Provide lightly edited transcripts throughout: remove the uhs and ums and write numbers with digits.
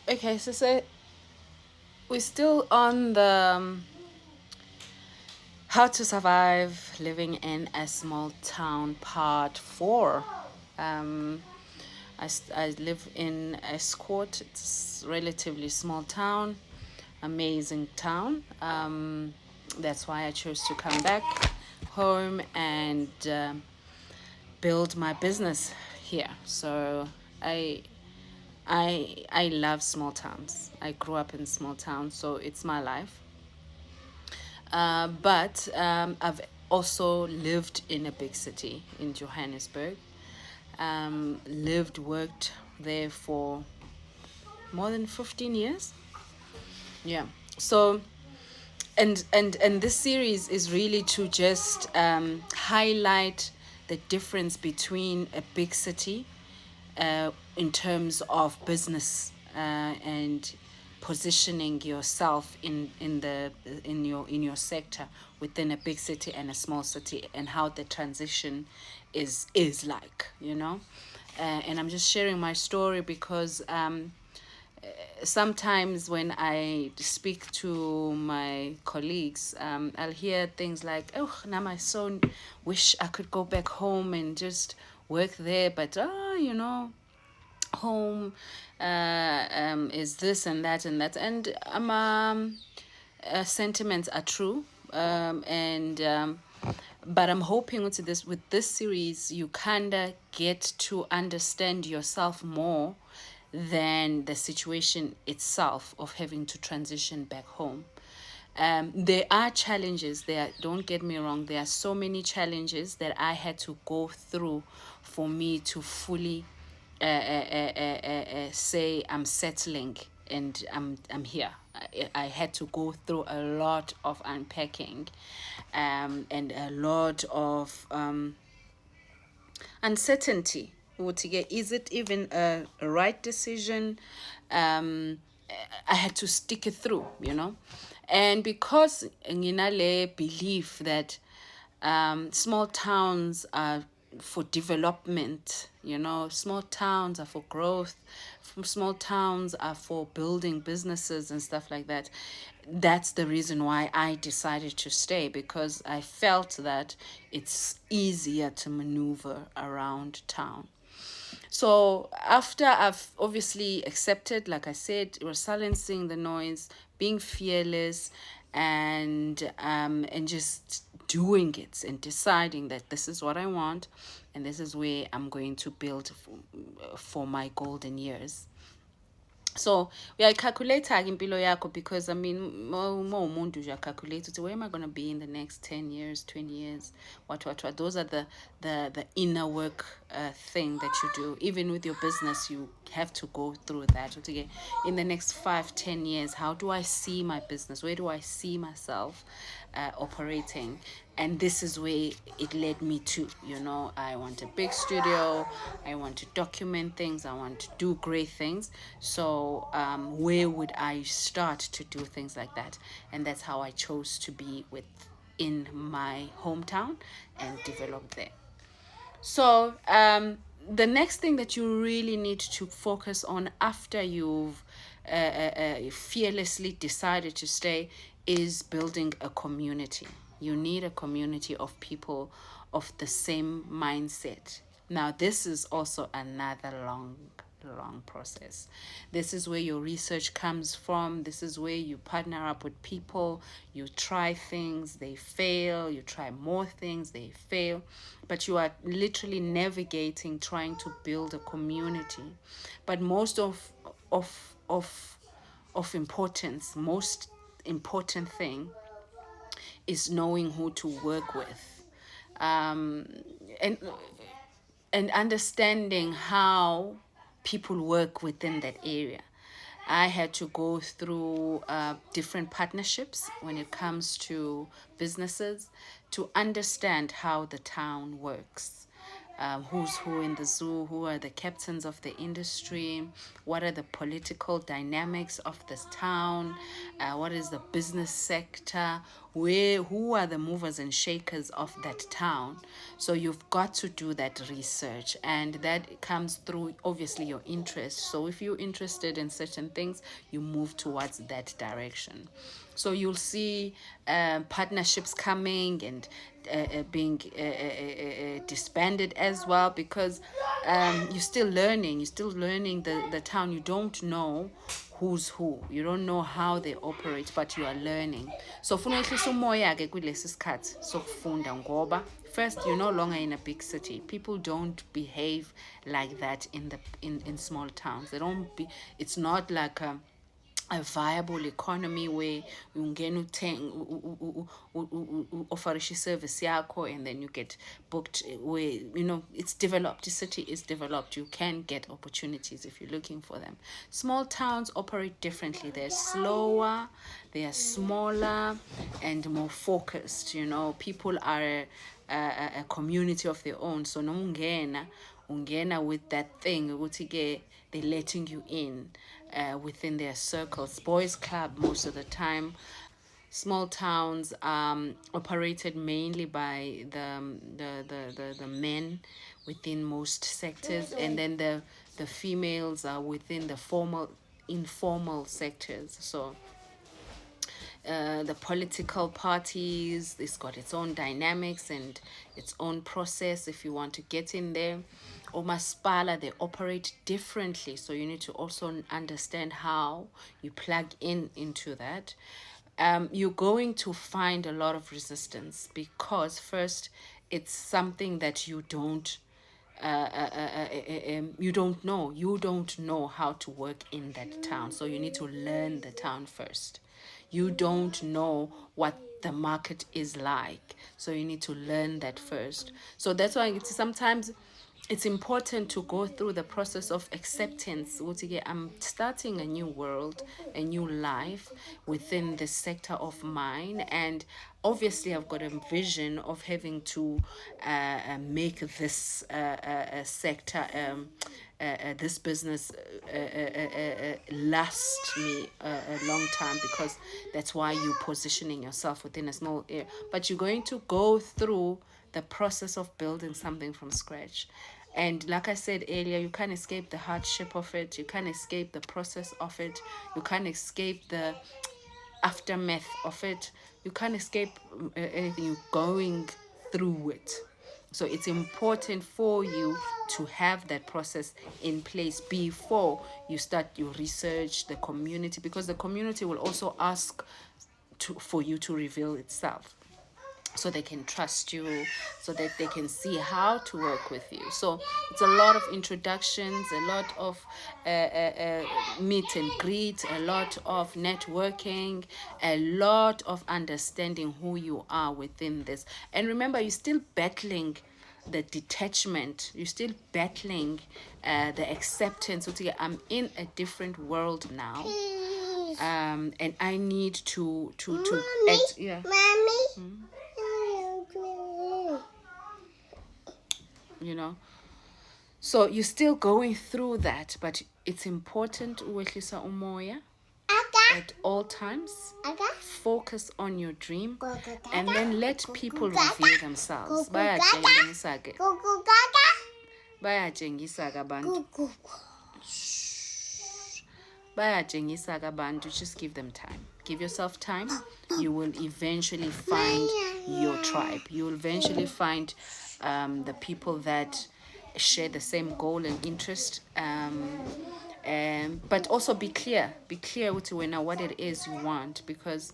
Okay, so we're still on the how to survive living in a small town part 4. Um, I live in Escort. It's relatively small town, amazing town. That's why I chose to come back home and build my business here. So I I love small towns. I grew up in small towns, so it's my life. But I've also lived in a big city in Johannesburg. Worked there for more than 15 years. Yeah. So, and this series is really to just highlight the difference between a big city in terms of business and positioning yourself in your sector within a big city and a small city, and how the transition is like, and I'm just sharing my story because sometimes when I speak to my colleagues, I'll hear things like, "Oh, now my son wish I could go back home and just work there, but home is this and that and that." And sentiments are true, and but I'm hoping with this series you kinda get to understand yourself more than the situation itself of having to transition back home. There are challenges there, don't get me wrong. There are so many challenges that I had to go through for me to fully say I'm settling and I'm here. I had to go through a lot of unpacking, and a lot of uncertainty. Is it even a right decision? Um, I had to stick it through, and because nginale belief that small towns are for development, small towns are for growth, small towns are for building businesses and stuff like that. That's the reason why I decided to stay, because I felt that it's easier to maneuver around town. So after I've obviously accepted, like I said, we're silencing the noise, being fearless, and just doing it and deciding that this is what I want, and this is where I'm going to build for my golden years. So uyayicalculate-ke impilo yakho, because I mean uma umuntu nje uyacalculate ukuthi where am I going to be in the next 10 years, 20 years, what. Those are the inner work thing that you do. Even with your business, you have to go through that. Okay, in the next 5, 10 years, how do I see my business? Where do I see myself operating? And this is where it led me to, I want a big studio, I want to document things, I want to do great things. So where would I start to do things like that? And that's how I chose to be in my hometown and develop there. So the next thing that you really need to focus on after you've fearlessly decided to stay is building a community. You need a community of people of the same mindset. Now, this is also another long process. This is where your research comes from. This is where you partner up with people, you try things, they fail, you try more things, they fail, but you are literally navigating, trying to build a community. But of of of importance, most important thing is knowing who to work with, um, and and understanding how people work within that area. I had to go through different partnerships when it comes to businesses to understand how the town works. who's who in the zoo, who are the captains of the industry, what are the political dynamics of this town, what is the business sector, who are the movers and shakers of that town. So you've got to do that research, and that comes through obviously your interest. So if you're interested in certain things, you move towards that direction. So you'll see partnerships coming and being disbanded as well, because you're still learning the town. You don't know who's who, you don't know how they operate, but you are learning. So funa ukwehlisa umoya ke kulesi sikhathi sokufunda, ngoba first, you're no longer in a big city. People don't behave like that in small towns. They don't be, it's not like a viable economy where ungena offer service yakho and then you get booked, where it's developed. The city is developed. You can get opportunities if you're looking for them. Small towns operate differently. They're slower, they are smaller and more focused. People are a community of their own. So no ungena with that thing ukuthi-ke they're letting you in within their circles. Boys club most of the time. Small towns operated mainly by the men within most sectors, and then the females are within the informal sectors. So the political parties, it's got its own dynamics and its own process if you want to get in there. Omaspala, they operate differently, so you need to also understand how you plug into that. You're going to find a lot of resistance, because first, it's something that you don't you don't know how to work in that town, so you need to learn the town first. You don't know what the market is like, so you need to learn that first. So that's why sometimes it's important to go through the process of acceptance. I'm starting a new world, a new life within this sector of mine, and obviously I've got a vision of having to make this sector, this business last me a long time, because that's why you're positioning yourself within a small area. But you're going to go through the process of building something from scratch. And like I said earlier, you can't escape the hardship of it. You can't escape the process of it. You can't escape the aftermath of it. You can't escape anything. You're going through it. So it's important for you to have that process in place before you start your research, the community, because the community will also ask for you to reveal itself, so they can trust you, so that they can see how to work with you. So it's a lot of introductions, a lot of meet and greet, a lot of networking, a lot of understanding who you are within this. And remember, you're still battling the detachment, you're still battling the acceptance. I'm in a different world now, and I need to act. Yeah, mommy. So you're still going through that, but it's important ukwehlisa umoya at all times. Focus on your dream, and then let people reveal themselves. Just give them time. Give yourself time. You will eventually find your tribe. You will eventually find the people that share the same goal and interest. But also be clear with what it is you want, because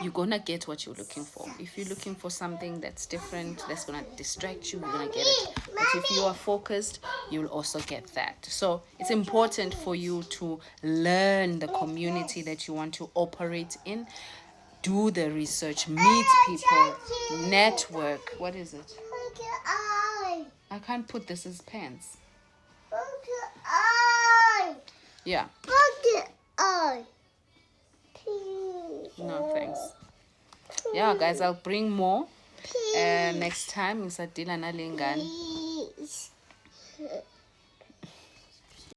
you're gonna get what you're looking for. If you're looking for something that's different, that's gonna distract you, you're gonna get it. But if you are focused, you'll also get that. So it's important for you to learn the community that you want to operate in. Do the research, meet people, network. What is it? I can't put this as pants. Yeah. No, thanks. Yeah, guys, I'll bring more next time. Ngisadila nalengane.